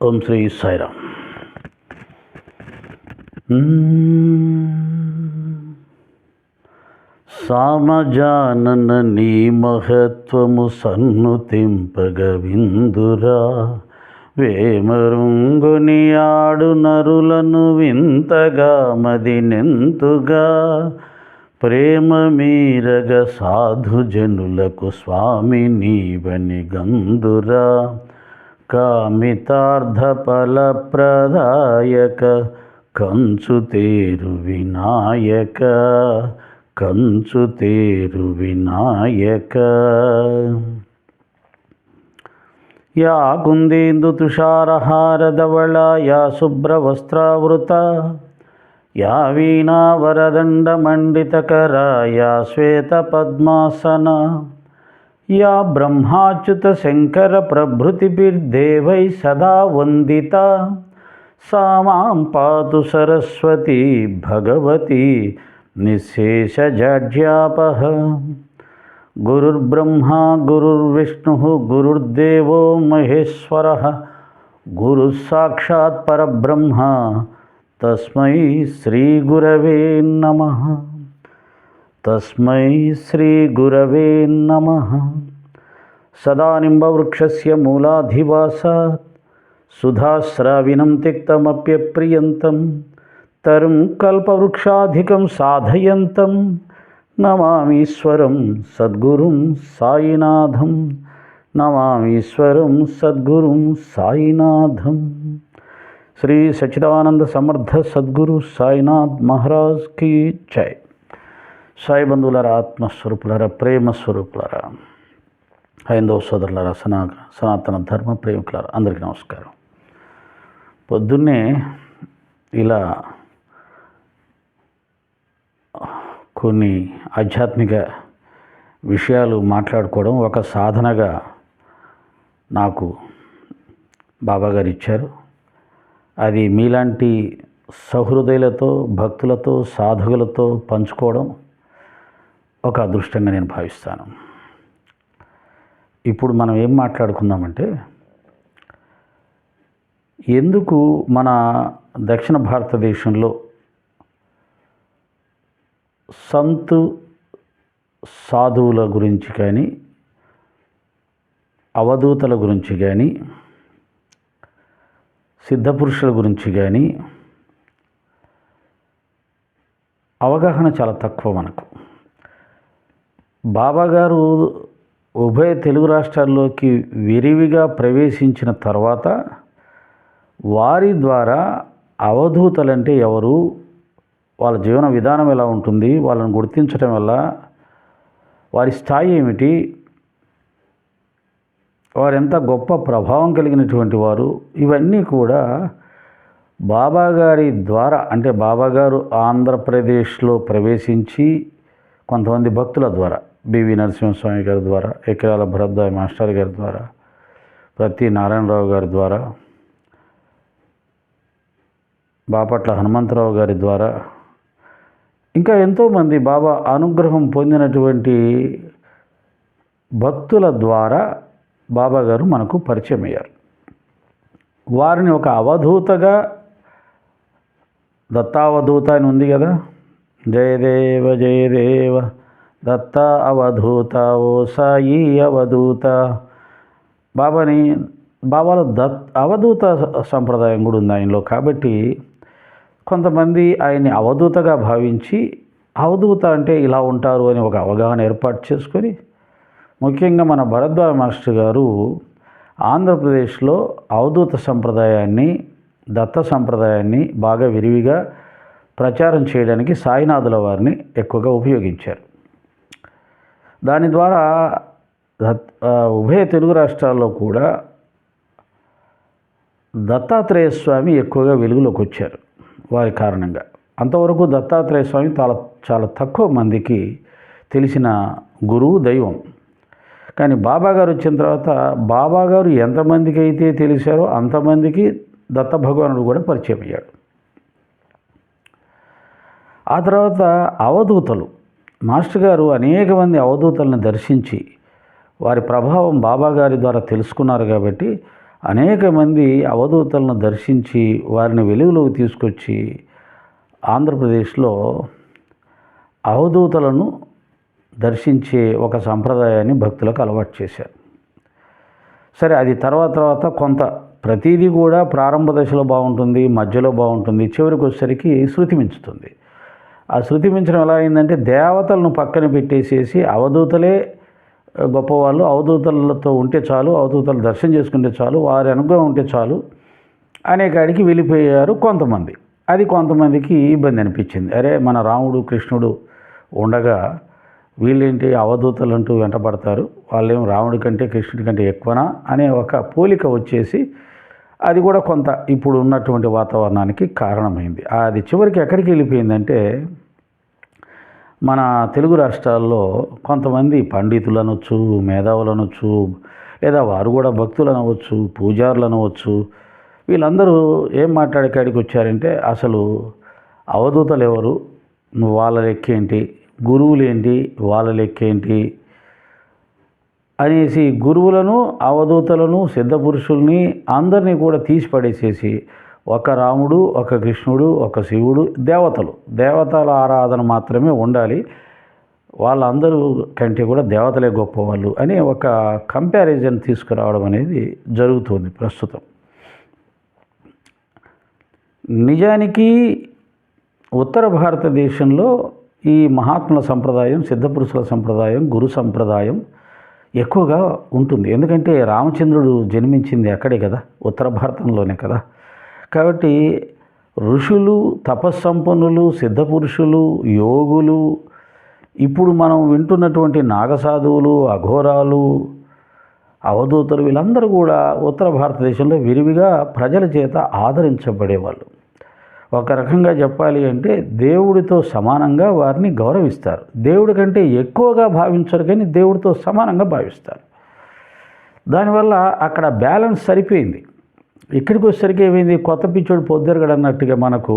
ఓం శ్రీ సాయిరామ్. సామజానన నీ మహత్వము సన్నుతింపగ విందురా, వేమరుంగుని ఆడు నరులను వింతగా మదినెంతుగా, ప్రేమ మీరగ సాధుజనులకు స్వామి నీవని గందురా, కామితార్థ ఫలప్రదాయక కంచుతేరు వినాయక, కంచుతేరు వినాయక. యా కుందేందు తుషారహారధవళ, యా శుభ్రవస్త్రావృత, యా వీణావరదండమండితకర, యా శ్వేతపద్మాసన, యా బ్రహ్మాచ్యుత శంకర ప్రభృతిభిర్దేవై సదా వందిత, సా మాం పాతు సరస్వతి భగవతి నిశ్శేషజాడ్యాపహ. గురుర్బ్రహ్మా గురుర్విష్ణుః గురుర్దేవో మహేశ్వరః, గురుః సాక్షాత్ పరబ్రహ్మ తస్మై శ్రీ గురవే నమః, తస్మై శ్రీ గురవే నమః. సదానింబవృక్షస్య మూలాధివాసాత్ సుధాస్రావినం తిక్తమప్యప్రియంతం, తరుం కల్పవృక్షాధికం సాధయంతం, నమామీశ్వరం సద్గురుం సాయినాథం, నమామీశ్వరం సద్గురుం సాయినాథం. శ్రీ సచ్చిదానంద సమర్థ సద్గురు సాయినాథ్ మహారాజ్ కీ జై. సాయి బంధువులారా, ఆత్మస్వరూపులారా, ప్రేమస్వరూపులారా, హైందవ సోదరులారా, సనాతన ధర్మ ప్రేమికులారా, అందరికీ నమస్కారం. పొద్దున్నే ఇలా కొన్ని ఆధ్యాత్మిక విషయాలు మాట్లాడుకోవడం ఒక సాధనగా నాకు బాబాగారు ఇచ్చారు. అది మీలాంటి సహృదయులతో, భక్తులతో, సాధకులతో పంచుకోవడం ఒక అదృష్టంగా నేను భావిస్తాను. ఇప్పుడు మనం ఏం మాట్లాడుకుందామంటే, ఎందుకు మన దక్షిణ భారతదేశంలో సంతు సాధువుల గురించి కానీ, అవధూతల గురించి కానీ, సిద్ధపురుషుల గురించి కానీ అవగాహన చాలా తక్కువ మనకు. బాబాగారు ఉభయ తెలుగు రాష్ట్రాల్లోకి విరివిగా ప్రవేశించిన తర్వాత వారి ద్వారా అవధూతలంటే ఎవరు, వాళ్ళ జీవన విధానం ఎలా ఉంటుంది, వాళ్ళని గుర్తించడం వల్ల వారి స్థాయి ఏమిటి, వారు ఎంత గొప్ప ప్రభావం కలిగినటువంటి వారు, ఇవన్నీ కూడా బాబాగారి ద్వారా, అంటే బాబాగారు ఆంధ్రప్రదేశ్లో ప్రవేశించి కొంతమంది భక్తుల ద్వారా, బివి నరసింహస్వామి గారి ద్వారా, ఎకరాల భరద్వాజ మాస్టర్ గారి ద్వారా, ప్రతి నారాయణరావు గారి ద్వారా, బాపట్ల హనుమంతరావు గారి ద్వారా, ఇంకా ఎంతోమంది బాబా అనుగ్రహం పొందినటువంటి భక్తుల ద్వారా బాబాగారు మనకు పరిచయం అయ్యారు. వారిని ఒక అవధూతగా, దత్తావధూత అని ఉంది కదా, జయదేవ జయదేవ దత్త అవధూత ఓ సాయి అవధూత. బాబాలో అవధూత సంప్రదాయం కూడా ఉంది ఆయనలో. కాబట్టి కొంతమంది ఆయన్ని అవధూతగా భావించి, అవధూత అంటే ఇలా ఉంటారు అని ఒక అవగాహన ఏర్పాటు చేసుకొని, ముఖ్యంగా మన భరద్వాజ మాస్టర్ గారు ఆంధ్రప్రదేశ్లో అవధూత సంప్రదాయాన్ని, దత్త సంప్రదాయాన్ని బాగా విరివిగా ప్రచారం చేయడానికి సాయినాథుల వారిని ఎక్కువగా ఉపయోగించారు. దాని ద్వారా ఉభయ తెలుగు రాష్ట్రాల్లో కూడా దత్తాత్రేయ స్వామి ఎక్కువగా వెలుగులోకి వచ్చారు వారి కారణంగా. అంతవరకు దత్తాత్రేయ స్వామి చాలా తక్కువ మందికి తెలిసిన గురువు, దైవం. కానీ బాబాగారు వచ్చిన తర్వాత బాబాగారు ఎంతమందికి అయితే తెలిసారో అంతమందికి దత్త భగవానుడు కూడా పరిచయం అయ్యాడు. ఆ తర్వాత అవధూతలు, మాస్టర్ గారు అనేక మంది అవధూతలను దర్శించి వారి ప్రభావం బాబాగారి ద్వారా తెలుసుకున్నారు. కాబట్టి అనేక మంది అవధూతలను దర్శించి వారిని వెలుగులోకి తీసుకొచ్చి ఆంధ్రప్రదేశ్లో అవధూతలను దర్శించే ఒక సంప్రదాయాన్ని భక్తులకు అలవాటు చేశారు. సరే, అది తర్వాత కొంత ప్రతిదీ కూడా ప్రారంభ దశలో బాగుంటుంది, మధ్యలో బాగుంటుంది, చివరికి వచ్చేసరికి శృతి మించుతుంది. ఆ శృతి మించడం ఎలా అయిందంటే దేవతలను పక్కన పెట్టేసేసి అవధూతలే గొప్పవాళ్ళు, అవధూతలతో ఉంటే చాలు, అవధూతలు దర్శనం చేసుకుంటే చాలు, వారి అనుగ్రహం ఉంటే చాలు అనే కాడికి వెళ్ళిపోయారు కొంతమంది. అది కొంతమందికి ఇబ్బంది అనిపించింది. అరే, మన రాముడు కృష్ణుడు ఉండగా వీళ్ళేంటి అవధూతలు అంటూ వెంటబడతారు, వాళ్ళేం రాముడి కంటే కృష్ణుడి కంటే ఎక్కువనా అనే ఒక పోలిక వచ్చేసి అది కూడా కొంత ఇప్పుడు ఉన్నటువంటి వాతావరణానికి కారణమైంది. అది చివరికి ఎక్కడికి వెళ్ళిపోయిందంటే మన తెలుగు రాష్ట్రాల్లో కొంతమంది పండితులు అనవచ్చు, మేధావులు అనవచ్చు, లేదా వారు కూడా భక్తులు అనవచ్చు, పూజారులు అనవచ్చు, వీళ్ళందరూ ఏం మాట్లాడే కాడికి వచ్చారంటే అసలు అవధూతలు ఎవరు, వాళ్ళ లెక్కేంటి, గురువులేంటి, వాళ్ళ లెక్కేంటి అనేసి గురువులను, అవధూతలను, సిద్ధపురుషుల్ని అందరినీ కూడా తీసి పడేసేసి ఒక రాముడు, ఒక కృష్ణుడు, ఒక శివుడు, దేవతల ఆరాధన మాత్రమే ఉండాలి, వాళ్ళందరూ కంటే కూడా దేవతలే గొప్పవాళ్ళు అనే ఒక కంపారిజన్ తీసుకురావడం అనేది జరుగుతుంది ప్రస్తుతం. నిజానికి ఉత్తర భారతదేశంలో ఈ మహాత్ముల సంప్రదాయం, సిద్ధపురుషుల సంప్రదాయం, గురు సంప్రదాయం ఎక్కువగా ఉంటుంది. ఎందుకంటే రామచంద్రుడు జన్మించింది అక్కడే కదా, ఉత్తర భారతంలోనే కదా. కాబట్టి ఋషులు, తపస్సంపన్నులు, సిద్ధపురుషులు, యోగులు, ఇప్పుడు మనం వింటున్నటువంటి నాగసాధువులు, అఘోరాలు, అవధూతలు, వీళ్ళందరూ కూడా ఉత్తర భారతదేశంలో విరివిగా ప్రజల చేత ఆదరించబడేవాళ్ళు. ఒక రకంగా చెప్పాలి అంటే దేవుడితో సమానంగా వారిని గౌరవిస్తారు. దేవుడి కంటే ఎక్కువగా భావించరు, కానీ దేవుడితో సమానంగా భావిస్తారు. దానివల్ల అక్కడ బ్యాలెన్స్ సరిపోయింది. ఇక్కడికి వచ్చేసరికి ఏమైంది, కొత్త పిచ్చోడు పొద్దురగడు అన్నట్టుగా మనకు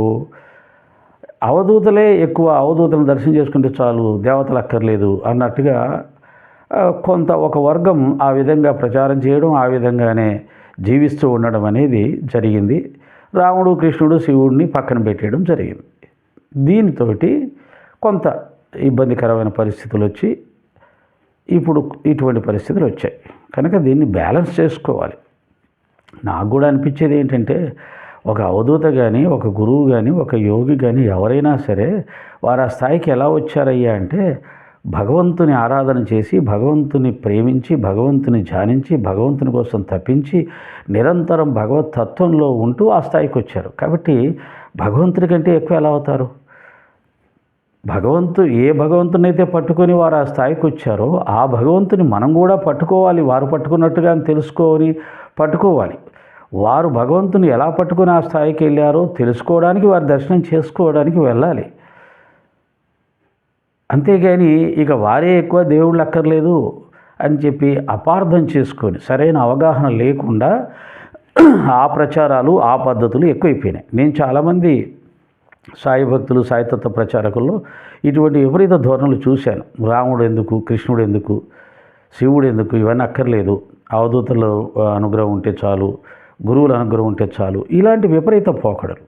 అవధూతలే ఎక్కువ, అవధూతలను దర్శనం చేసుకుంటే చాలు, దేవతలు అక్కర్లేదు అన్నట్టుగా కొంత ఒక వర్గం ఆ విధంగా ప్రచారం చేయడం, ఆ విధంగానే జీవిస్తూ ఉండడం అనేది జరిగింది. రాముడు, కృష్ణుడు, శివుడిని పక్కన పెట్టేయడం జరిగింది. దీనితోటి కొంత ఇబ్బందికరమైన పరిస్థితులు వచ్చి ఇప్పుడు ఇటువంటి పరిస్థితులు వచ్చాయి. కనుక దీన్ని బ్యాలెన్స్ చేసుకోవాలి. నాకు కూడా అనిపించేది ఏంటంటే ఒక అవధూత కానీ, ఒక గురువు కానీ, ఒక యోగి కానీ ఎవరైనా సరే వారు ఆ స్థాయికి ఎలా వచ్చారయ్యా అంటే భగవంతుని ఆరాధన చేసి, భగవంతుని ప్రేమించి, భగవంతుని ధ్యానించి, భగవంతుని కోసం తప్పించి నిరంతరం భగవత్ తత్వంలో ఉంటూ ఆ స్థాయికి వచ్చారు. కాబట్టి భగవంతుడి కంటే ఎక్కువ ఎలా అవుతారు? ఏ భగవంతుని అయితే పట్టుకొని వారు ఆ స్థాయికి వచ్చారో ఆ భగవంతుని మనం కూడా పట్టుకోవాలి, వారు పట్టుకున్నట్టుగా తెలుసుకొని పట్టుకోవాలి. వారు భగవంతుని ఎలా పట్టుకొని ఆ స్థాయికి వెళ్ళారో తెలుసుకోవడానికి, వారి దర్శనం చేసుకోవడానికి వెళ్ళాలి. అంతేగాని ఇక వారే ఎక్కువ, దేవుళ్ళు అక్కర్లేదు అని చెప్పి అపార్థం చేసుకొని సరైన అవగాహన లేకుండా ఆ ప్రచారాలు, ఆ పద్ధతులు ఎక్కువైపోయినాయి. నేను చాలామంది సాయి భక్తులు, సాయితత్వ ప్రచారకుల్లో ఇటువంటి విపరీత ధోరణులు చూశాను. రాముడు ఎందుకు, కృష్ణుడు ఎందుకు, శివుడు ఎందుకు, ఇవన్నీ అక్కర్లేదు, అవధూతల అనుగ్రహం ఉంటే చాలు, గురువుల అనుగ్రహం ఉంటే చాలు, ఇలాంటి విపరీత పోకడలు.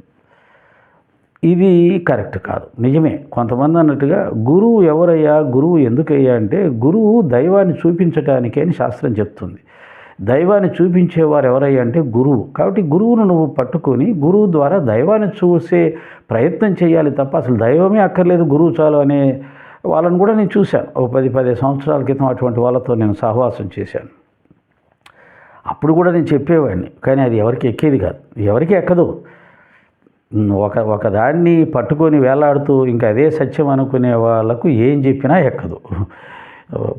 ఇది కరెక్ట్ కాదు. నిజమే, కొంతమంది అన్నట్టుగా గురువు ఎవరయ్యా, గురువు ఎందుకయ్యా అంటే గురువు దైవాన్ని చూపించటానికి అని శాస్త్రం చెప్తుంది. దైవాన్ని చూపించేవారు ఎవరయ్యా అంటే గురువు. కాబట్టి గురువును నువ్వు పట్టుకొని గురువు ద్వారా దైవాన్ని చూసే ప్రయత్నం చేయాలి తప్ప అసలు దైవమే అక్కర్లేదు, గురువు చాలు అనే వాళ్ళని కూడా నేను చూశాను. ఓ 10 సంవత్సరాల క్రితం అటువంటి వాళ్ళతో నేను సహవాసం చేశాను. అప్పుడు కూడా నేను చెప్పేవాడిని, కానీ అది ఎవరికి ఎక్కేది కాదు, ఎవరికి ఎక్కదు. ఒక దాన్ని పట్టుకొని వేలాడుతూ ఇంకా అదే సత్యం అనుకునే వాళ్ళకు ఏం చెప్పినా ఎక్కదు.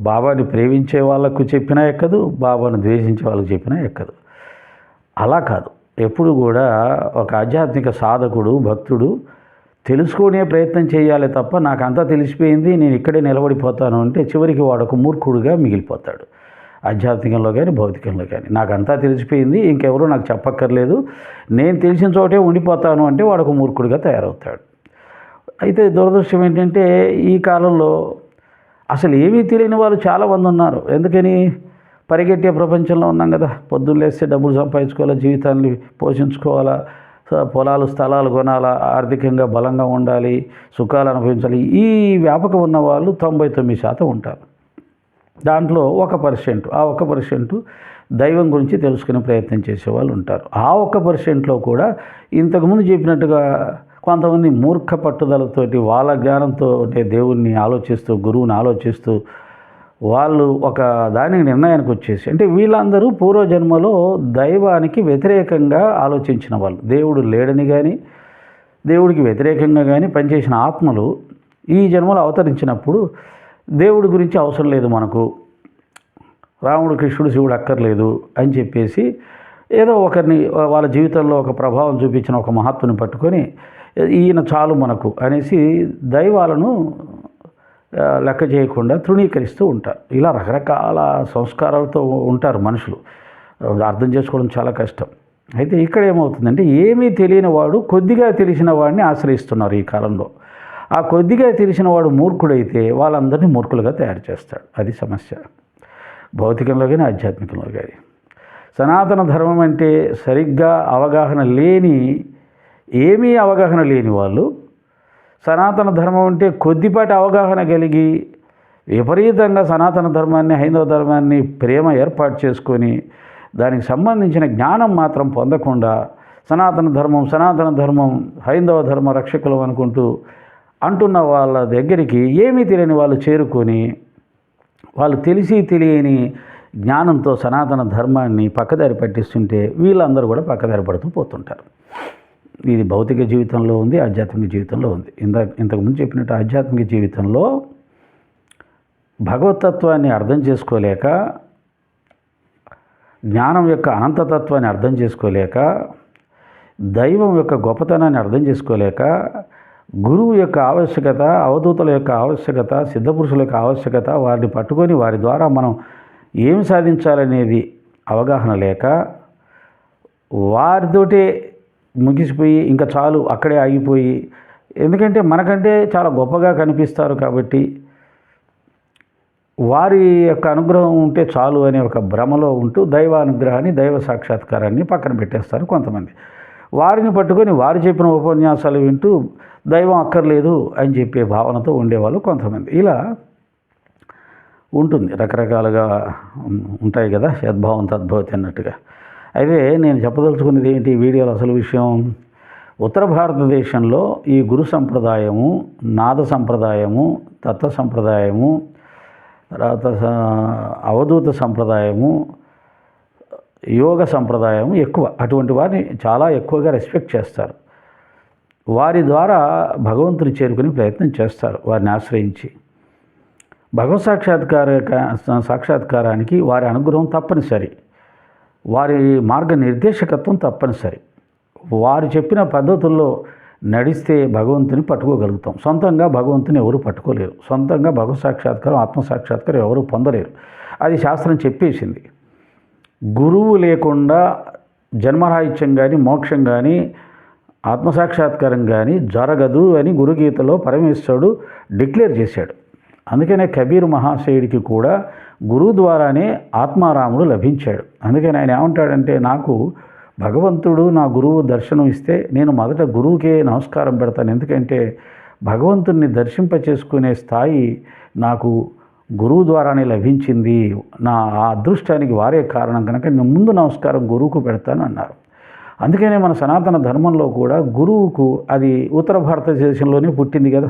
బాబాని ప్రేమించే వాళ్ళకు చెప్పినా ఎక్కదు, బాబాను ద్వేషించే వాళ్ళకు చెప్పినా ఎక్కదు. అలా కాదు, ఎప్పుడు కూడా ఒక ఆధ్యాత్మిక సాధకుడు, భక్తుడు తెలుసుకునే ప్రయత్నం చేయాలి తప్ప నాకంతా తెలిసిపోయింది, నేను ఇక్కడే నిలబడిపోతాను అంటే చివరికి వాడు ఒక మూర్ఖుడుగా మిగిలిపోతాడు. ఆధ్యాత్మికంలో కానీ, భౌతికంలో కానీ నాకంతా తెలిసిపోయింది, ఇంకెవరూ నాకు చెప్పక్కర్లేదు, నేను తెలిసిన చోటే ఉండిపోతాను అంటే వాడు ఒక మూర్ఖుడిగా తయారవుతాడు. అయితే దురదృష్టం ఏంటంటే ఈ కాలంలో అసలు ఏమీ తెలియని వాళ్ళు చాలామంది ఉన్నారు. ఎందుకని? పరిగెట్టే ప్రపంచంలో ఉన్నాం కదా. పొద్దున్న లేస్తే డబ్బులు సంపాదించుకోవాలా, జీవితాన్ని పోషించుకోవాలా, పొలాలు స్థలాలు కొనాలా, ఆర్థికంగా బలంగా ఉండాలి, సుఖాలు అనుభవించాలి. ఈ వ్యాపకం ఉన్న వాళ్ళు 99% ఉంటారు. దాంట్లో 1%, ఆ 1% దైవం గురించి తెలుసుకునే ప్రయత్నం చేసేవాళ్ళు ఉంటారు. ఆ 1%లో కూడా ఇంతకుముందు చెప్పినట్టుగా కొంతమంది మూర్ఖ పట్టుదలతోటి వాళ్ళ జ్ఞానంతో దేవుణ్ణి ఆలోచిస్తూ, గురువుని ఆలోచిస్తూ వాళ్ళు ఒక దానికి నిర్ణయానికి వచ్చేసి, అంటే వీళ్ళందరూ పూర్వజన్మలో దైవానికి వ్యతిరేకంగా ఆలోచించిన వాళ్ళు. దేవుడు లేడని కానీ, దేవుడికి వ్యతిరేకంగా కానీ పనిచేసిన ఆత్మలు ఈ జన్మలో అవతరించినప్పుడు దేవుడి గురించి అవసరం లేదు మనకు, రాముడు కృష్ణుడు శివుడు అక్కర్లేదు అని చెప్పేసి ఏదో ఒకరిని వాళ్ళ జీవితంలో ఒక ప్రభావం చూపించిన ఒక మహాత్ముని పట్టుకొని ఈయన చాలు మనకు అనేసి దైవాలను లెక్క చేయకుండా తృణీకరిస్తూ ఉంటారు. ఇలా రకరకాల సంస్కారాలతో ఉంటారు మనుషులు. అర్థం చేసుకోవడం చాలా కష్టం. అయితే ఇక్కడ ఏమవుతుందంటే, ఏమీ తెలియని వాడు కొద్దిగా తెలిసిన వాడిని ఆశ్రయిస్తున్నారు ఈ కాలంలో. ఆ కొద్దిగా తెలిసిన వాడు మూర్ఖుడైతే వాళ్ళందరినీ మూర్ఖులుగా తయారు చేస్తాడు. అది సమస్య, భౌతికంలో కానీ ఆధ్యాత్మికంలో కానీ. సనాతన ధర్మం అంటే సరిగ్గా అవగాహన లేని, ఏమీ అవగాహన లేని వాళ్ళు, సనాతన ధర్మం అంటే కొద్దిపాటి అవగాహన కలిగి విపరీతంగా సనాతన ధర్మాన్ని, హైందవ ధర్మాన్ని ప్రేమ ఏర్పాటు చేసుకొని దానికి సంబంధించిన జ్ఞానం మాత్రం పొందకుండా సనాతన ధర్మం హైందవ ధర్మ రక్షకులు అనుకుంటూ అంటున్న వాళ్ళ దగ్గరికి ఏమీ తెలియని వాళ్ళు చేరుకొని వాళ్ళు తెలిసి తెలియని జ్ఞానంతో సనాతన ధర్మాన్ని పక్కదారి పట్టిస్తుంటే వీళ్ళందరూ కూడా పక్కదారి పడుతూ పోతుంటారు. ఇది భౌతిక జీవితంలో ఉంది, ఆధ్యాత్మిక జీవితంలో ఉంది. ఇంతకుముందు చెప్పినట్టు ఆధ్యాత్మిక జీవితంలో భగవతత్వాన్ని అర్థం చేసుకోలేక, జ్ఞానం యొక్క అనంతతత్వాన్ని అర్థం చేసుకోలేక, దైవం యొక్క గొప్పతనాన్ని అర్థం చేసుకోలేక, గురువు యొక్క ఆవశ్యకత, అవధూతల యొక్క ఆవశ్యకత, సిద్ధపురుషుల యొక్క ఆవశ్యకత, వారిని పట్టుకొని వారి ద్వారా మనం ఏమి సాధించాలనేది అవగాహన లేక వారితోటే ముగిసిపోయి ఇంకా చాలు అక్కడే ఆగిపోయి, ఎందుకంటే మనకంటే చాలా గొప్పగా కనిపిస్తారు కాబట్టి వారి యొక్క అనుగ్రహం ఉంటే చాలు అనే ఒక భ్రమలో ఉంటూ దైవానుగ్రహాన్ని, దైవ సాక్షాత్కారాన్ని పక్కన పెట్టేస్తారు కొంతమంది. వారిని పట్టుకొని వారు చెప్పిన ఉపన్యాసాలు వింటూ దైవం అక్కర్లేదు అని చెప్పే భావనతో ఉండేవాళ్ళు కొంతమంది. ఇలా ఉంటుంది, రకరకాలుగా ఉంటాయి కదా, యద్భావం తద్భవతి అన్నట్టుగా. అయితే నేను చెప్పదలుచుకున్నది ఏంటి ఈ వీడియోలో అసలు విషయం, ఉత్తర భారతదేశంలో ఈ గురు సంప్రదాయము, నాద సంప్రదాయము, తత్వ సంప్రదాయము, తర్వాత అవధూత సంప్రదాయము, యోగ సంప్రదాయము ఎక్కువ. అటువంటి వారిని చాలా ఎక్కువగా రెస్పెక్ట్ చేస్తారు. వారి ద్వారా భగవంతుని చేరుకునే ప్రయత్నం చేస్తారు. వారిని ఆశ్రయించి భగవత్ సాక్షాత్కారానికి వారి అనుగ్రహం తప్పనిసరి, వారి మార్గనిర్దేశకత్వం తప్పనిసరి. వారు చెప్పిన పద్ధతుల్లో నడిస్తే భగవంతుని పట్టుకోగలుగుతాం. సొంతంగా భగవంతుని ఎవరు పట్టుకోలేరు. సొంతంగా భగవత్ సాక్షాత్కారం, ఆత్మసాక్షాత్కారం ఎవరు పొందలేరు. అది శాస్త్రం చెప్పేసింది. గురువు లేకుండా జన్మరాహిత్యం కానీ, మోక్షం కానీ, ఆత్మసాక్షాత్కారం కానీ జరగదు అని గురుగీతలో పరమేశ్వరుడు డిక్లేర్ చేశాడు. అందుకనే కబీర్ మహాశయుడికి కూడా గురువు ద్వారానే ఆత్మారాముడు లభించాడు. అందుకని ఆయన ఏమంటాడంటే, నాకు భగవంతుడు నా గురువు దర్శనం ఇస్తే నేను మొదట గురువుకే నమస్కారం పెడతాను. ఎందుకంటే భగవంతుడిని దర్శింపచేసుకునే స్థాయి నాకు గురువు ద్వారానే లభించింది. నా ఆ అదృష్టానికి వారే కారణం కనుక నేను ముందు నమస్కారం గురువుకు పెడతాను అన్నారు. అందుకనే మన సనాతన ధర్మంలో కూడా గురువుకు, అది ఉత్తర భారతదేశంలోనే పుట్టింది కదా.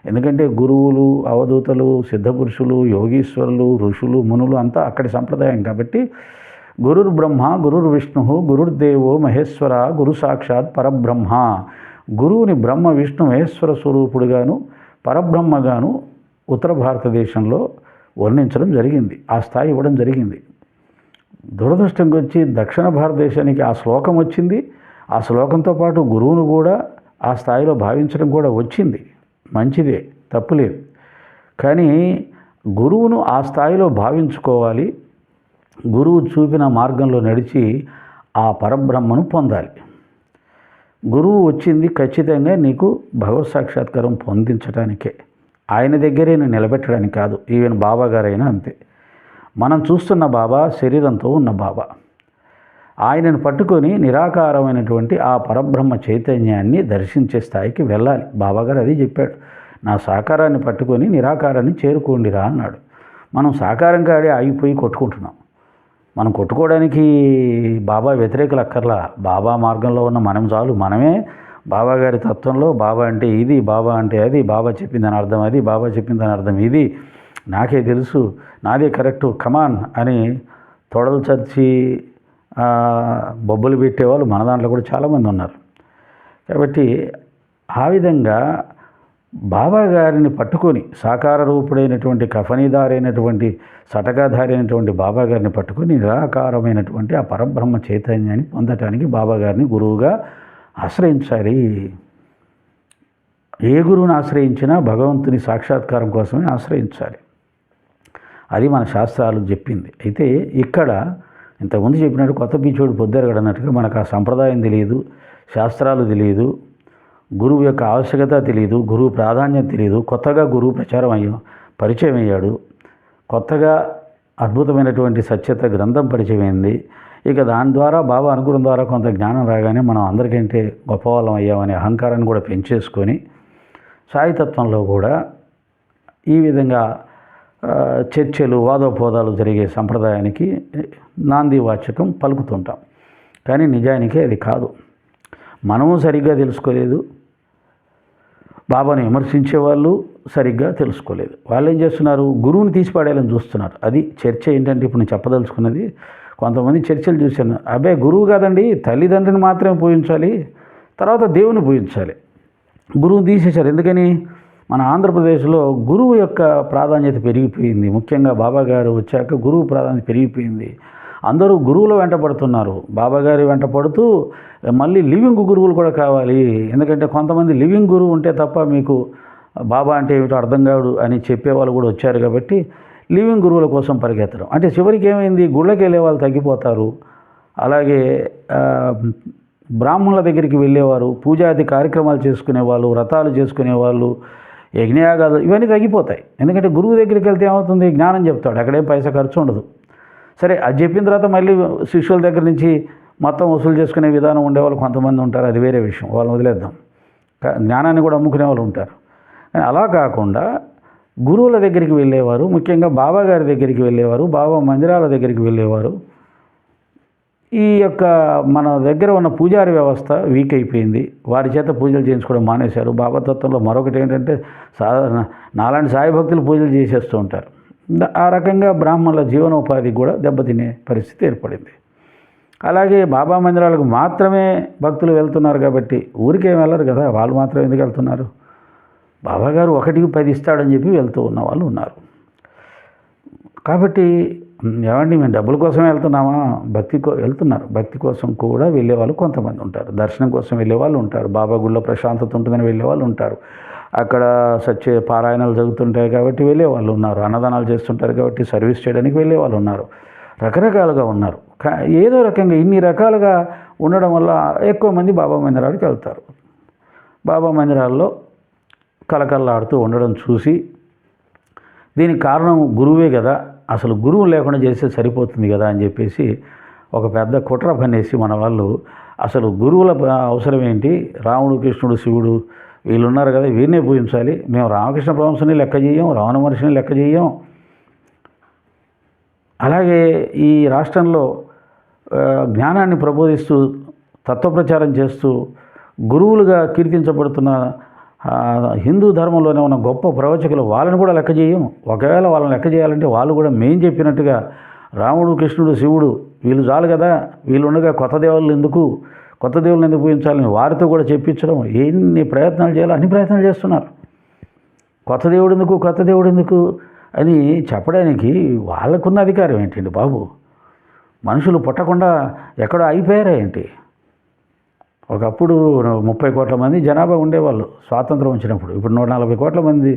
ఎందుకంటే గురువులు, అవధూతలు, సిద్ధపురుషులు, యోగీశ్వరులు, ఋషులు, మునులు అంతా అక్కడి సంప్రదాయం కాబట్టి గురుర్ బ్రహ్మ, గురుర్ విష్ణు, గురుర్దేవో మహేశ్వర, గురు సాక్షాత్ పరబ్రహ్మ. గురువుని బ్రహ్మ, విష్ణు, మహేశ్వర స్వరూపుడుగాను పరబ్రహ్మగాను ఉత్తర భారతదేశంలో వర్ణించడం జరిగింది. ఆ స్థాయి ఇవ్వడం జరిగింది. దురదృష్టంగా వచ్చి దక్షిణ భారతదేశానికి ఆ శ్లోకం వచ్చింది. ఆ శ్లోకంతో పాటు గురువును కూడా ఆ స్థాయిలో భావించడం కూడా వచ్చింది. మంచిదే, తప్పులేదు. కానీ గురువును ఆ స్థాయిలో భావించుకోవాలి. గురువు చూపిన మార్గంలో నడిచి ఆ పరబ్రహ్మను పొందాలి. గురువు వచ్చింది ఖచ్చితంగా నీకు భగవత్ సాక్షాత్కారం పొందించడానికే, ఆయన దగ్గరే నేను నిలబెట్టడానికి కాదు. ఈవెన్ బాబా గారైనా అంతే. మనం చూస్తున్న బాబా శరీరంతో ఉన్న బాబా. ఆయనను పట్టుకొని నిరాకారమైనటువంటి ఆ పరబ్రహ్మ చైతన్యాన్ని దర్శించే స్థాయికి వెళ్ళాలి. బాబాగారు అది చెప్పాడు, నా సాకారాన్ని పట్టుకొని నిరాకారాన్ని చేరుకోండిరా అన్నాడు. మనం సాకారం కాడే ఆగిపోయి కొట్టుకుంటున్నాం. మనం కొట్టుకోవడానికి బాబా వ్యతిరేకులు అక్కర్లా. బాబా మార్గంలో ఉన్న మనం చాలు. మనమే బాబా గారి తత్వంలో బాబా అంటే ఇది, బాబా అంటే అది, బాబా చెప్పిందని అర్థం అది, బాబా చెప్పిందని అర్థం ఇది, నాకే తెలుసు, నాదే కరెక్టు, కమాన్ అని తొడలు చర్చి బొబ్బలు పెట్టేవాళ్ళు మన దాంట్లో కూడా చాలామంది ఉన్నారు. కాబట్టి ఆ విధంగా బాబా గారిని పట్టుకొని సాకార రూపుడైనటువంటి కఫనీదారైనటువంటి సటకాధారి అయినటువంటి బాబా గారిని పట్టుకొని నిరాకారమైనటువంటి ఆ పరబ్రహ్మ చైతన్యాన్ని పొందటానికి బాబా గారిని గురువుగా ఆశ్రయించాలి. ఏ గురువుని ఆశ్రయించినా భగవంతుని సాక్షాత్కారం కోసమే ఆశ్రయించాలి. అది మన శాస్త్రాలు చెప్పింది. అయితే ఇక్కడ ఇంతకుముందు చెప్పినట్టు కొత్త పిచ్చోడు పొద్దెరగడన్నట్టుగా మనకు ఆ సంప్రదాయం తెలియదు, శాస్త్రాలు తెలియదు, గురువు యొక్క ఆవశ్యకత తెలియదు, గురువు ప్రాధాన్యత తెలియదు. కొత్తగా గురువు పరిచయం అయ్యాడు, కొత్తగా అద్భుతమైనటువంటి సత్యత గ్రంథం పరిచయమైంది. ఇక దాని ద్వారా బాబా అనుగ్రహం ద్వారా కొంత జ్ఞానం రాగానే మనం అందరికంటే గొప్పవాళ్ళం అయ్యామనే అహంకారాన్ని కూడా పెంచేసుకొని సాయితత్వంలో కూడా ఈ విధంగా చర్చలు వాదోపోదాలు జరిగే సంప్రదాయానికి నాంది వాచకం పలుకుతుంటాం. కానీ నిజానికి అది కాదు. మనము సరిగ్గా తెలుసుకోలేదు, బాబాను విమర్శించే వాళ్ళు సరిగ్గా తెలుసుకోలేదు. వాళ్ళు ఏం చేస్తున్నారు, గురువుని తీసిపడేయాలని చూస్తున్నారు. అది చర్చ ఏంటంటే ఇప్పుడు నేను చెప్పదలుచుకున్నది. కొంతమంది చర్చలు చూశాను, అబ్బాయి గురువు కాదండి, తల్లిదండ్రిని మాత్రమే పూజించాలి, తర్వాత దేవుని పూజించాలి. గురువుని తీసేశారు. ఎందుకని? మన ఆంధ్రప్రదేశ్లో గురువు యొక్క ప్రాధాన్యత పెరిగిపోయింది. ముఖ్యంగా బాబా గారు వచ్చాక గురువు ప్రాధాన్యత పెరిగిపోయింది. అందరూ గురువులు వెంట పడుతున్నారు. బాబాగారి వెంట పడుతూ మళ్ళీ లివింగ్ గురువులు కూడా కావాలి. ఎందుకంటే కొంతమంది లివింగ్ గురువు ఉంటే తప్ప మీకు బాబా అంటే ఏమిటో అర్థం కాదు అని చెప్పేవాళ్ళు కూడా వచ్చారు. కాబట్టి లివింగ్ గురువుల కోసం పరిగెత్తడం అంటే చివరికి ఏమైంది, గుళ్ళకి వెళ్ళే వాళ్ళు తగ్గిపోతారు. అలాగే బ్రాహ్మణుల దగ్గరికి వెళ్ళేవారు, పూజాది కార్యక్రమాలు చేసుకునేవాళ్ళు, వ్రతాలు చేసుకునేవాళ్ళు, యజ్ఞయాగాలు ఇవన్నీ తగ్గిపోతాయి. ఎందుకంటే గురువు దగ్గరికి వెళ్తే ఏమవుతుంది, జ్ఞానం చెప్తాడు, అక్కడేం పైసా ఖర్చు ఉండదు. సరే, అది చెప్పిన తర్వాత మళ్ళీ శిష్యుల దగ్గర నుంచి మొత్తం వసూలు చేసుకునే విధానం ఉండేవాళ్ళు కొంతమంది ఉంటారు, అది వేరే విషయం, వాళ్ళని వదిలేద్దాం. జ్ఞానాన్ని కూడా అమ్ముకునే వాళ్ళు ఉంటారు. కానీ అలా కాకుండా గురువుల దగ్గరికి వెళ్ళేవారు, ముఖ్యంగా బాబా గారి దగ్గరికి వెళ్ళేవారు, బాబా మందిరాల దగ్గరికి వెళ్ళేవారు. ఈ యొక్క మన దగ్గర ఉన్న పూజారి వ్యవస్థ వీక్ అయిపోయింది. వారి చేత పూజలు చేయించుకోవడం మానేశారు. బాబా తత్వంలో మరొకటి ఏంటంటే సాధారణ నాలాంటి సాయి భక్తులు పూజలు చేసేస్తూ ఉంటారు. ఆ రకంగా బ్రాహ్మణుల జీవనోపాధి కూడా దెబ్బతినే పరిస్థితి ఏర్పడింది. అలాగే బాబా మందిరాలకు మాత్రమే భక్తులు వెళ్తున్నారు కాబట్టి ఊరికేం వెళ్ళరు కదా, వాళ్ళు మాత్రం ఎందుకు వెళ్తున్నారు? బాబాగారు 1కి 10 ఇస్తాడని చెప్పి వెళ్తూ ఉన్న వాళ్ళు ఉన్నారు. కాబట్టి ఏమండి మేము డబ్బుల కోసమే వెళ్తున్నామా? వెళ్తున్నారు. భక్తి కోసం కూడా వెళ్ళే వాళ్ళు కొంతమంది ఉంటారు, దర్శనం కోసం వెళ్ళే వాళ్ళు ఉంటారు, బాబా గుళ్ళో ప్రశాంతత ఉంటుందని వెళ్ళే వాళ్ళు ఉంటారు, అక్కడ సత్య పారాయణాలు జరుగుతుంటాయి కాబట్టి వెళ్ళే వాళ్ళు ఉన్నారు, అన్నదానాలు చేస్తుంటారు కాబట్టి సర్వీస్ చేయడానికి వెళ్ళే వాళ్ళు ఉన్నారు, రకరకాలుగా ఉన్నారు. ఏదో రకంగా ఇన్ని రకాలుగా ఉండడం వల్ల ఎక్కువ మంది బాబా మందిరాలకు వెళ్తారు. బాబా మందిరాల్లో కలకల్లాడుతూ ఉండడం చూసి దీనికి కారణం గురువే కదా, అసలు గురువు లేకుండా చేస్తే సరిపోతుంది కదా అని చెప్పేసి ఒక పెద్ద కుట్ర పనేసి మన వాళ్ళు అసలు గురువుల అవసరం ఏంటి, రాముడు కృష్ణుడు శివుడు వీళ్ళు ఉన్నారు కదా, వీరినే పూజించాలి, మేము రామకృష్ణ పరమహంసని లెక్క చేయం, రమణ మహర్షిని లెక్క చేయం. అలాగే ఈ రాష్ట్రంలో జ్ఞానాన్ని ప్రబోధిస్తూ తత్వప్రచారం చేస్తూ గురువులుగా కీర్తించబడుతున్న హిందూ ధర్మంలోనే ఉన్న గొప్ప ప్రవచకులు వాళ్ళని కూడా లెక్క చేయం. ఒకవేళ వాళ్ళని లెక్క చేయాలంటే వాళ్ళు కూడా మేము చెప్పినట్టుగా రాముడు కృష్ణుడు శివుడు వీళ్ళు చాలు కదా, వీళ్ళు ఉండగా కొత్త దేవుళ్ళు ఎందుకు పూజించాలని వారితో కూడా చెప్పించడం, ఎన్ని ప్రయత్నాలు చేయాలో అన్ని ప్రయత్నాలు చేస్తున్నారు. కొత్త దేవుడు ఎందుకు అని చెప్పడానికి వాళ్ళకున్న అధికారం ఏంటండి బాబు? మనుషులు పుట్టకుండా ఎక్కడో అయిపోయారా ఏంటి? ఒకప్పుడు 30 కోట్ల మంది జనాభా ఉండేవాళ్ళు స్వాతంత్రం వచ్చినప్పుడు. ఇప్పుడు 140 కోట్ల మంది,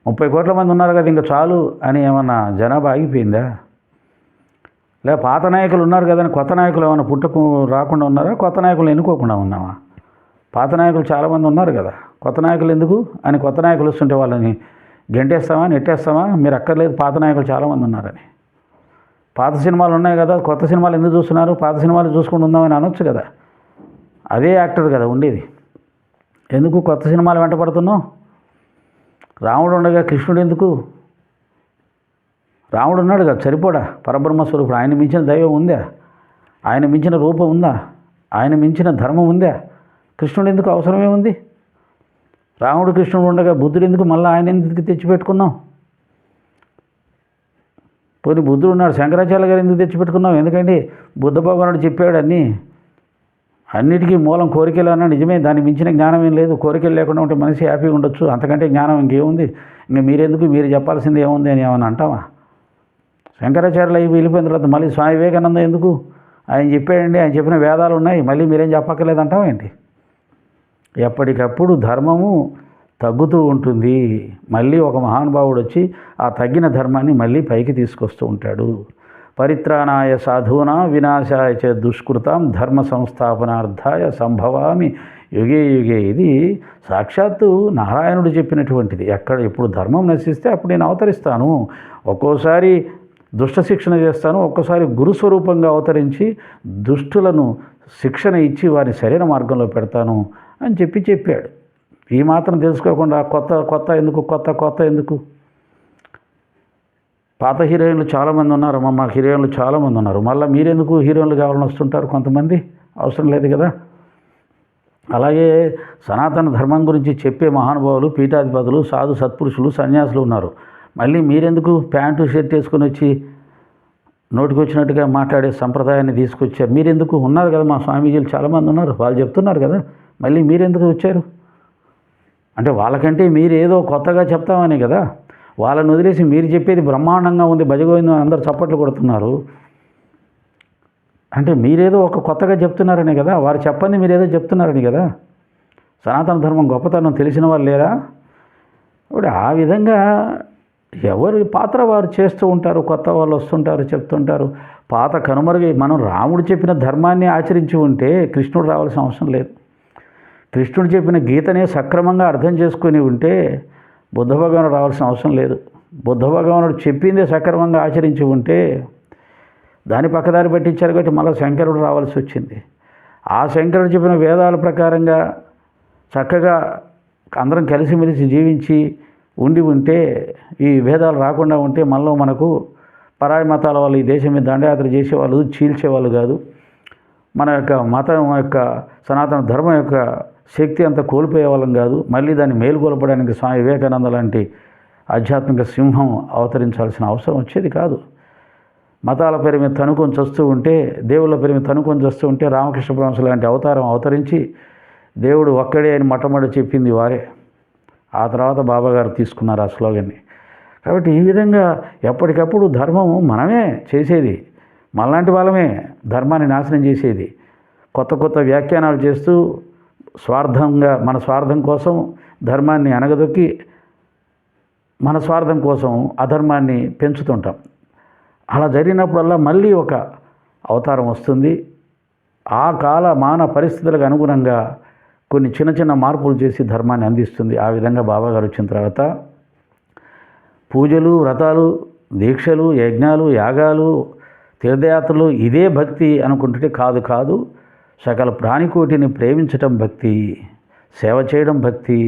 30 కోట్ల మంది ఉన్నారు కదా, ఇంకా చాలు అని ఏమన్నా జనాభా ఆగిపోయిందా? లేదా పాత నాయకులు ఉన్నారు కదని కొత్త నాయకులు ఏమైనా రాకుండా ఉన్నారా? కొత్త నాయకులు ఎన్నుకోకుండా ఉన్నామా? పాత నాయకులు చాలామంది ఉన్నారు కదా, కొత్త నాయకులు ఎందుకు అని కొత్త నాయకులు వస్తుంటే వాళ్ళని గెంటేస్తామా, నెట్టేస్తామా? మీరు అక్కర్లేదు, పాత నాయకులు చాలామంది ఉన్నారని. పాత సినిమాలు ఉన్నాయి కదా, కొత్త సినిమాలు ఎందుకు చూస్తున్నారు, పాత సినిమాలు చూసుకుంటూ ఉందామని అనొచ్చు కదా. అదే యాక్టర్ కదా ఉండేది, ఎందుకు కొత్త సినిమాలు వెంట పడుతున్నావు? రాముడు ఉండగా కృష్ణుడు ఎందుకు? రాముడు ఉన్నాడు కదా, సరిపోడా పరబ్రహ్మస్వరూపుడు. ఆయన మించిన దైవం ఉందా? ఆయన మించిన రూపం ఉందా? ఆయన మించిన ధర్మం ఉందా? కృష్ణుడు ఎందుకు అవసరమే ఉంది? రాముడు కృష్ణుడు ఉండగా బుద్ధుడు ఎందుకు, మళ్ళీ ఆయన ఎందుకు తెచ్చిపెట్టుకున్నాం? పోనీ బుద్ధుడు ఉన్నాడు, శంకరాచార్య గారు ఎందుకు తెచ్చిపెట్టుకున్నాం? ఎందుకంటే బుద్ధ భగవానుడు చెప్పాడు అన్నిటికీ మూలం కోరికలు అన్నా నిజమే, దాన్ని మించిన జ్ఞానం ఏం లేదు. కోరికలు లేకుండా ఉంటే మనిషి హ్యాపీగా ఉండొచ్చు, అంతకంటే జ్ఞానం ఇంకేముంది? ఇంకా మీరెందుకు, మీరు చెప్పాల్సింది ఏముంది అని ఏమన్నా అంటావా? శంకరాచార్యులు అవి వెళ్ళిపోయిన తర్వాత మళ్ళీ స్వామి వివేకానంద ఎందుకు? ఆయన చెప్పాడండి, ఆయన చెప్పిన వేదాలు ఉన్నాయి, మళ్ళీ మీరేం చెప్పక్కర్లేదు అంటావా ఏంటి? ఎప్పటికప్పుడు ధర్మము తగ్గుతూ ఉంటుంది. మళ్ళీ ఒక మహానుభావుడు వచ్చి ఆ తగ్గిన ధర్మాన్ని మళ్ళీ పైకి తీసుకొస్తూ ఉంటాడు. పరిత్రాణాయ సాధూనా వినాశాయ చ దుష్కృతాం ధర్మ సంస్థాపనార్థాయ సంభవామి యుగే యుగే. ఇది సాక్షాత్తు నారాయణుడు చెప్పినటువంటిది. ఎప్పుడు ధర్మం నశిస్తే అప్పుడు నేను అవతరిస్తాను. ఒక్కోసారి దుష్ట శిక్షణ చేస్తాను, ఒక్కోసారి గురుస్వరూపంగా అవతరించి దుష్టులను శిక్షణ ఇచ్చి వారిని సరైన మార్గంలో పెడతాను అని చెప్పాడు. ఈ మాత్రం తెలుసుకోకుండా కొత్త ఎందుకు? పాత హీరోయిన్లు చాలామంది ఉన్నారు, మా హీరోయిన్లు చాలామంది ఉన్నారు, మళ్ళీ మీరెందుకు హీరోయిన్లు కావాలని వస్తుంటారు కొంతమంది? అవసరం లేదు కదా. అలాగే సనాతన ధర్మం గురించి చెప్పే మహానుభావులు, పీఠాధిపతులు, సాధు సత్పురుషులు, సన్యాసులు ఉన్నారు. మళ్ళీ మీరెందుకు ప్యాంటు షర్ట్ వేసుకొని వచ్చి నోటికి వచ్చినట్టుగా మాట్లాడే సంప్రదాయాన్ని తీసుకొచ్చారు? మీరెందుకు? ఉన్నారు కదా మా స్వామీజీలు చాలామంది ఉన్నారు, వాళ్ళు చెప్తున్నారు కదా, మళ్ళీ మీరెందుకు వచ్చారు? అంటే వాళ్ళకంటే మీరు ఏదో కొత్తగా చెప్తామని కదా. వాళ్ళని వదిలేసి మీరు చెప్పేది బ్రహ్మాండంగా ఉంది, భజగోవిందం అందరూ చప్పట్లు కొడుతున్నారు. అంటే మీరేదో ఒక కొత్తగా చెప్తున్నారని కదా, వారు చెప్పండి మీరేదో చెప్తున్నారని కదా. సనాతన ధర్మం గొప్పతనం తెలిసిన వాళ్ళు లేరా? ఇప్పుడు ఆ విధంగా ఎవరి పాత్ర వారు చేస్తూ ఉంటారు, కొత్త వాళ్ళు వస్తుంటారు, చెప్తుంటారు. పాత కనుమరుగై మనం రాముడు చెప్పిన ధర్మాన్ని ఆచరించి ఉంటే కృష్ణుడు రావాల్సిన అవసరం లేదు. కృష్ణుడు చెప్పిన గీతనే సక్రమంగా అర్థం చేసుకుని ఉంటే బుద్ధ భగవానుడు రావాల్సిన అవసరం లేదు. బుద్ధ భగవానుడు చెప్పిందే సక్రమంగా ఆచరించి ఉంటే దాని పక్కదారి పట్టించారు కాబట్టి మళ్ళీ శంకరుడు రావాల్సి వచ్చింది. ఆ శంకరుడు చెప్పిన వేదాల ప్రకారంగా చక్కగా అందరం కలిసిమెలిసి జీవించి ఉంటే ఈ భేదాలు రాకుండా ఉంటే మళ్ళీ మనకు పరాయి మతాల వాళ్ళు ఈ దేశం మీద దండయాత్ర చేసేవాళ్ళు, చీల్చేవాళ్ళు కాదు. మన యొక్క మతం యొక్క సనాతన ధర్మం యొక్క శక్తి అంతా కోల్పోయే వాళ్ళం కాదు. మళ్ళీ దాన్ని మేలుకొల్పడానికి స్వామి వివేకానంద లాంటి ఆధ్యాత్మిక సింహం అవతరించాల్సిన అవసరం వచ్చేది కాదు. మతాల పేరు మీద తనుకొని చస్తూ ఉంటే, దేవుళ్ళ పేరు మీద తనుకొని చస్తూ ఉంటే రామకృష్ణ పరమహంస లాంటి అవతారం అవతరించి దేవుడు ఒక్కడే అని మొట్టమొదటి చెప్పింది వారే. ఆ తర్వాత బాబాగారు తీసుకున్నారు ఆ స్లోగన్ని. కాబట్టి ఈ విధంగా ఎప్పటికప్పుడు ధర్మము మనమే చేసేది, మనలాంటి వాళ్ళమే ధర్మాన్ని నాశనం చేసేది. కొత్త వ్యాఖ్యానాలు చేస్తూ స్వార్థంగా మన స్వార్థం కోసం ధర్మాన్ని అనగదొక్కి మన స్వార్థం కోసం అధర్మాన్ని పెంచుతుంటాం. అలా జరిగినప్పుడల్లా మళ్ళీ ఒక అవతారం వస్తుంది. ఆ కాల మాన పరిస్థితులకు అనుగుణంగా కొన్ని చిన్న మార్పులు చేసి ధర్మాన్ని అందిస్తుంది. ఆ విధంగా బాబాగారు వచ్చిన తర్వాత పూజలు, వ్రతాలు, దీక్షలు, యజ్ఞాలు, యాగాలు, తీర్థయాత్రలు ఇదే భక్తి అనుకుంటుంటే కాదు. సకల ప్రాణికోటిని ప్రేమించటం భక్తి, సేవ చేయడం భక్తి,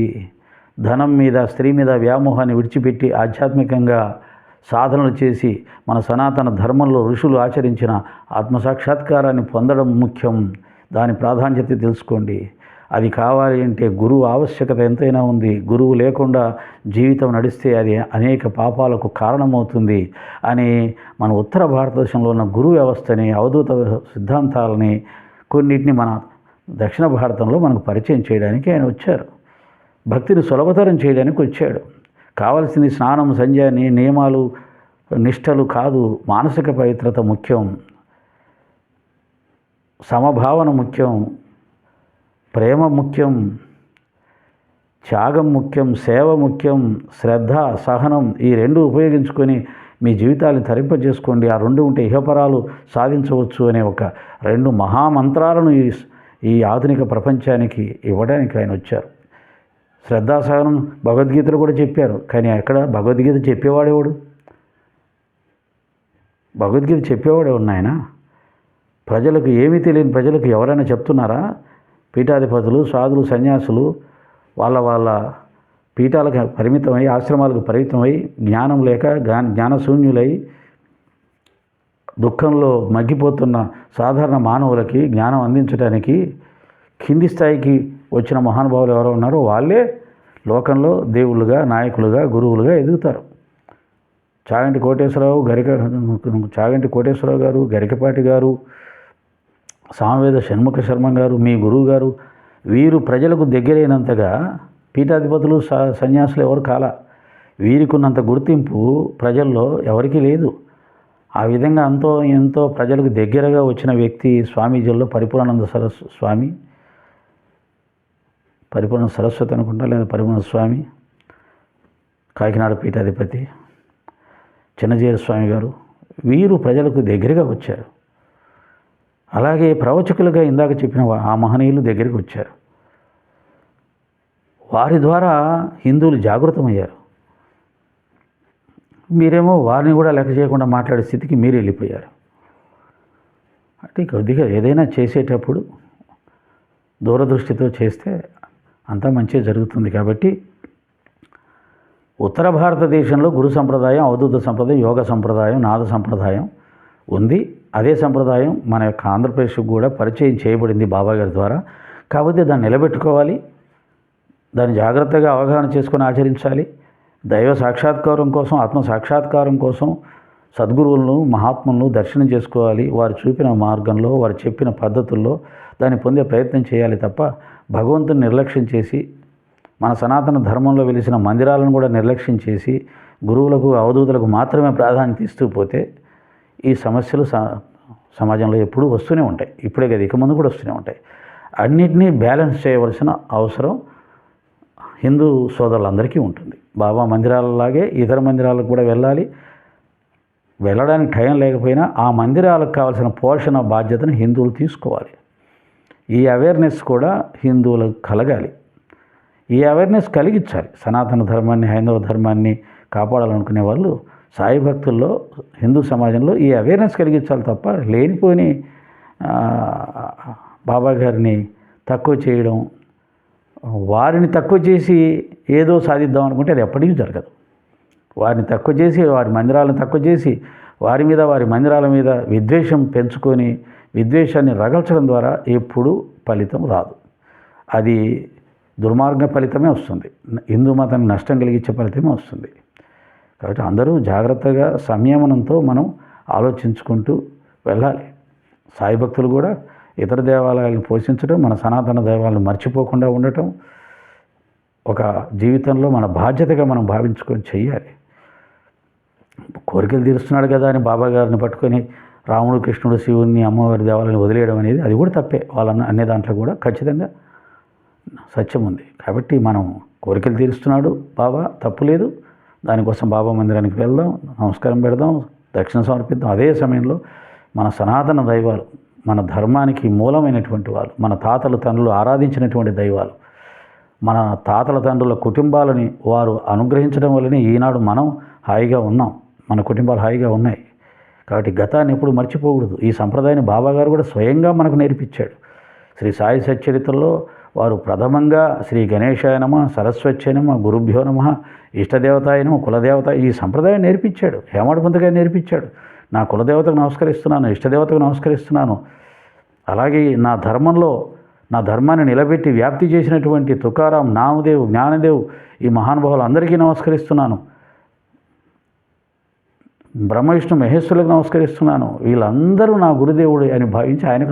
ధనం మీద, స్త్రీ మీద వ్యామోహాన్ని విడిచిపెట్టి ఆధ్యాత్మికంగా సాధనలు చేసి మన సనాతన ధర్మంలో ఋషులు ఆచరించిన ఆత్మసాక్షాత్కారాన్ని పొందడం ముఖ్యం. దాని ప్రాధాన్యత తెలుసుకోండి. అది కావాలి అంటే గురువు ఆవశ్యకత ఎంతైనా ఉంది. గురువు లేకుండా జీవితం నడిస్తే అది అనేక పాపాలకు కారణమవుతుంది అని మన ఉత్తర భారతదేశంలో ఉన్న గురు వ్యవస్థని, అవధూత సిద్ధాంతాలని కొన్నిటిని మన దక్షిణ భారతంలో మనకు పరిచయం చేయడానికి ఆయన వచ్చారు. భక్తిని సులభతరం చేయడానికి వచ్చాడు. కావలసింది స్నానం, సంధ్యాని, నియమాలు, నిష్టలు కాదు. మానసిక పవిత్రత ముఖ్యం, సమభావన ముఖ్యం, ప్రేమ ముఖ్యం, త్యాగం ముఖ్యం, సేవ ముఖ్యం, శ్రద్ధ, సహనం ఈ రెండు ఉపయోగించుకొని మీ జీవితాన్ని తరింపజేసుకోండి. ఆ రెండు ఉంటే ఇహపరాలు సాధించవచ్చు అనే ఒక రెండు మహామంత్రాలను ఈ ఆధునిక ప్రపంచానికి ఇవ్వడానికి ఆయన వచ్చారు. శ్రద్ధాసహనం భగవద్గీతలో కూడా చెప్పారు. కానీ అక్కడ భగవద్గీత చెప్పేవాడేవాడు? భగవద్గీత చెప్పేవాడే ఉన్నాయన. ప్రజలకు ఏమీ తెలియని ప్రజలకు ఎవరైనా చెప్తున్నారా? పీఠాధిపతులు, సాధులు, సన్యాసులు వాళ్ళ పీఠాలకు పరిమితమై, ఆశ్రమాలకు పరిమితమై, జ్ఞానం లేక జ్ఞానశూన్యులై దుఃఖంలో మగ్గిపోతున్న సాధారణ మానవులకి జ్ఞానం అందించడానికి కింది స్థాయికి వచ్చిన మహానుభావులు ఎవరో ఉన్నారో వాళ్ళే లోకంలో దేవుళ్ళుగా, నాయకులుగా, గురువులుగా ఎదుగుతారు. చాగంటి కోటేశ్వరరావు గారు, గరికపాటి గారు, సామవేద షణ్ముఖ శర్మ గారు, మీ గురువు గారు, వీరు ప్రజలకు దగ్గరైనంతగా పీఠాధిపతులు, సన్యాసులు ఎవరు కాలా. వీరికి ఉన్నంత గుర్తింపు ప్రజల్లో ఎవరికీ లేదు. ఆ విధంగా ఎంతో ప్రజలకు దగ్గరగా వచ్చిన వ్యక్తి స్వామీజీల్లో పరిపూర్ణానంద స్వామి, పరిపూర్ణ సరస్వతి అనుకుంటా, లేదా పరిపూర్ణ స్వామి, కాకినాడ పీఠాధిపతి చిన్నజీర స్వామి గారు, వీరు ప్రజలకు దగ్గరగా వచ్చారు. అలాగే ప్రవచకులుగా ఇందాక చెప్పిన ఆ మహనీయులు దగ్గరికి వచ్చారు. వారి ద్వారా హిందువులు జాగృతమయ్యారు. మీరేమో వారిని కూడా లెక్క చేయకుండా మాట్లాడే స్థితికి మీరు వెళ్ళిపోయారు. అంటే కొద్దిగా ఏదైనా చేసేటప్పుడు దూరదృష్టితో చేస్తే అంతా మంచిగా జరుగుతుంది. కాబట్టి ఉత్తర భారతదేశంలో గురు సంప్రదాయం, అవధూత సంప్రదాయం, యోగ సంప్రదాయం, నాద సంప్రదాయం ఉంది. అదే సంప్రదాయం మన యొక్క ఆంధ్రప్రదేశ్కు కూడా పరిచయం చేయబడింది బాబాగారి ద్వారా. కాకపోతే దాన్ని నిలబెట్టుకోవాలి, దాన్ని జాగ్రత్తగా అవగాహన చేసుకొని ఆచరించాలి. దైవ సాక్షాత్కారం కోసం, ఆత్మ సాక్షాత్కారం కోసం సద్గురువులను, మహాత్ములను దర్శనం చేసుకోవాలి. వారు చూపిన మార్గంలో, వారు చెప్పిన పద్ధతుల్లో దాన్ని పొందే ప్రయత్నం చేయాలి తప్ప భగవంతుని నిర్లక్ష్యం చేసి, మన సనాతన ధర్మంలో వెలిసిన మందిరాలను కూడా నిర్లక్ష్యం చేసి, గురువులకు, అవధూతులకు మాత్రమే ప్రాధాన్యత ఇస్తూ పోతే ఈ సమస్యలు సమాజంలో ఎప్పుడూ వస్తూనే ఉంటాయి. ఇప్పుడే కదా, ఇక ముందు కూడా వస్తూనే ఉంటాయి. అన్నిటినీ బ్యాలెన్స్ చేయవలసిన అవసరం హిందూ సోదరులందరికీ ఉంటుంది. బాబా మందిరాలలాగే ఇతర మందిరాలకు కూడా వెళ్ళడానికి టైం లేకపోయినా ఆ మందిరాలకు కావాల్సిన పోషణ బాధ్యతను హిందువులు తీసుకోవాలి. ఈ అవేర్నెస్ కూడా హిందువులకు కలగాలి. ఈ అవేర్నెస్ కలిగించాలి. సనాతన ధర్మాన్ని, హైందవ ధర్మాన్ని కాపాడాలనుకునే వాళ్ళు సాయి భక్తుల్లో, హిందూ సమాజంలో ఈ అవేర్నెస్ కలిగించాలి తప్ప లేనిపోని బాబా గారిని తక్కువ చేయడం, వారిని తక్కువ చేసి ఏదో సాధిద్దాం అనుకుంటే అది ఎప్పటికీ జరగదు. వారిని తక్కువ చేసి, వారి మందిరాలను తక్కువ చేసి, వారి మందిరాల మీద విద్వేషం పెంచుకొని విద్వేషాన్ని రగల్చడం ద్వారా ఎప్పుడూ ఫలితం రాదు. అది దుర్మార్గ ఫలితమే వస్తుంది. హిందూ మతానికి నష్టం కలిగించే ఫలితమే వస్తుంది. కాబట్టి అందరూ జాగ్రత్తగా సంయమనంతో మనం ఆలోచించుకుంటూ వెళ్ళాలి. సాయి భక్తులు కూడా ఇతర దేవాలయాలను పోషించడం, మన సనాతన దైవాలను మర్చిపోకుండా ఉండటం ఒక జీవితంలో మన బాధ్యతగా మనం భావించుకొని చెయ్యాలి. కోరికలు తీరుస్తున్నాడు కదా అని బాబా గారిని పట్టుకొని రాముడు, కృష్ణుడు, శివుని, అమ్మవారి దేవాలయాన్ని వదిలేయడం అనేది అది కూడా తప్పే. వాళ్ళన్న అనే దాంట్లో కూడా ఖచ్చితంగా సత్యం ఉంది. కాబట్టి మనం కోరికలు తీరుస్తున్నాడు బాబా, తప్పు లేదు. దానికోసం బాబా మందిరానికి వెళ్దాం, నమస్కారం పెడదాం, దక్షిణ సమర్పిద్దాం. అదే సమయంలో మన సనాతన దైవాలు, మన ధర్మానికి మూలమైనటువంటి వాళ్ళు, మన తాతలు తండ్రులు ఆరాధించినటువంటి దైవాలు, మన తాతల తండ్రుల కుటుంబాలని వారు అనుగ్రహించడం వల్లనే ఈనాడు మనం హాయిగా ఉన్నాం, మన కుటుంబాలు హాయిగా ఉన్నాయి. కాబట్టి గతాన్ని ఎప్పుడు మర్చిపోకూడదు. ఈ సంప్రదాయాన్ని బాబాగారు కూడా స్వయంగా మనకు నేర్పించాడు. శ్రీ సాయి సచ్చరిత్రలో వారు ప్రథమంగా శ్రీ గణేశాయ నమ, సరస్వత్యై నమ, గురుభ్యో నమ, ఇష్టదేవతాయ నమ, కులదేవత, ఈ సంప్రదాయం నేర్పించాడు. హేమాడ్పంతగా నేర్పించాడు. నా కులదేవతకు నమస్కరిస్తున్నాను, ఇష్టదేవతకు నమస్కరిస్తున్నాను. అలాగే నా ధర్మాన్ని నిలబెట్టి వ్యాప్తి చేసినటువంటి తుకారాం, నామదేవ్, జ్ఞానదేవ్, ఈ మహానుభావులు అందరికీ నమస్కరిస్తున్నాను. బ్రహ్మ విష్ణు మహేశ్వరులకు నమస్కరిస్తున్నాను. వీళ్ళందరూ నా గురుదేవుడు అని భావించి ఆయనకు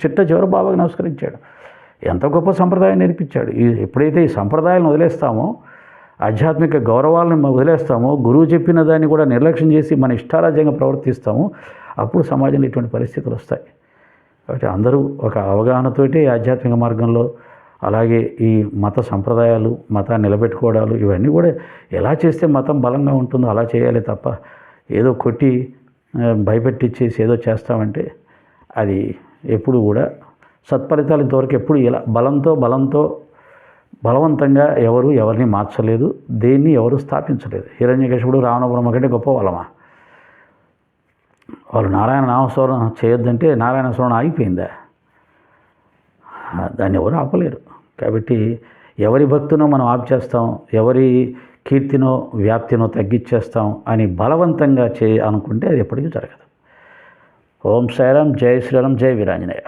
చిట్ట చివరి బాబాకు నమస్కరించాడు. ఎంత గొప్ప సంప్రదాయం నేర్పించాడు. ఎప్పుడైతే ఈ సంప్రదాయాలను వదిలేస్తామో, ఆధ్యాత్మిక గౌరవాలను వదిలేస్తామో, గురువు చెప్పిన దాన్ని కూడా నిర్లక్ష్యం చేసి మన ఇష్టారాజ్యంగా ప్రవర్తిస్తామో, అప్పుడు సమాజంలో ఇటువంటి పరిస్థితులు వస్తాయి. కాబట్టి అందరూ ఒక అవగాహనతోటి ఆధ్యాత్మిక మార్గంలో, అలాగే ఈ మత సంప్రదాయాలు, మతాన్ని నిలబెట్టుకోవడాలు, ఇవన్నీ కూడా ఎలా చేస్తే మతం బలంగా ఉంటుందో అలా చేయాలి తప్ప ఏదో కొట్టి భయపెట్టించేసి ఏదో చేస్తామంటే అది ఎప్పుడు కూడా సత్ఫలితాలు ఇంతవరకు ఎప్పుడు ఇలా బలవంతంగా ఎవరిని మార్చలేదు, దేన్ని ఎవరు స్థాపించలేదు. హిరణ్యకశిపుడు, రావణ బ్రహ్మ కంటే గొప్ప వాళ్ళమా? వాళ్ళు నారాయణ నామస్మరణ చేయొద్దంటే నారాయణ స్మరణ ఆగిపోయిందా? దాన్ని ఎవరు ఆపలేరు. కాబట్టి ఎవరి భక్తినో మనం ఆపిచేస్తాం, ఎవరి కీర్తినో వ్యాప్తినో తగ్గించేస్తాం అని బలవంతంగా అనుకుంటే అది ఎప్పటికీ జరగదు. ఓం శ్రీరామ్, జై శ్రీరామ్, జై వీరాంజనేయ.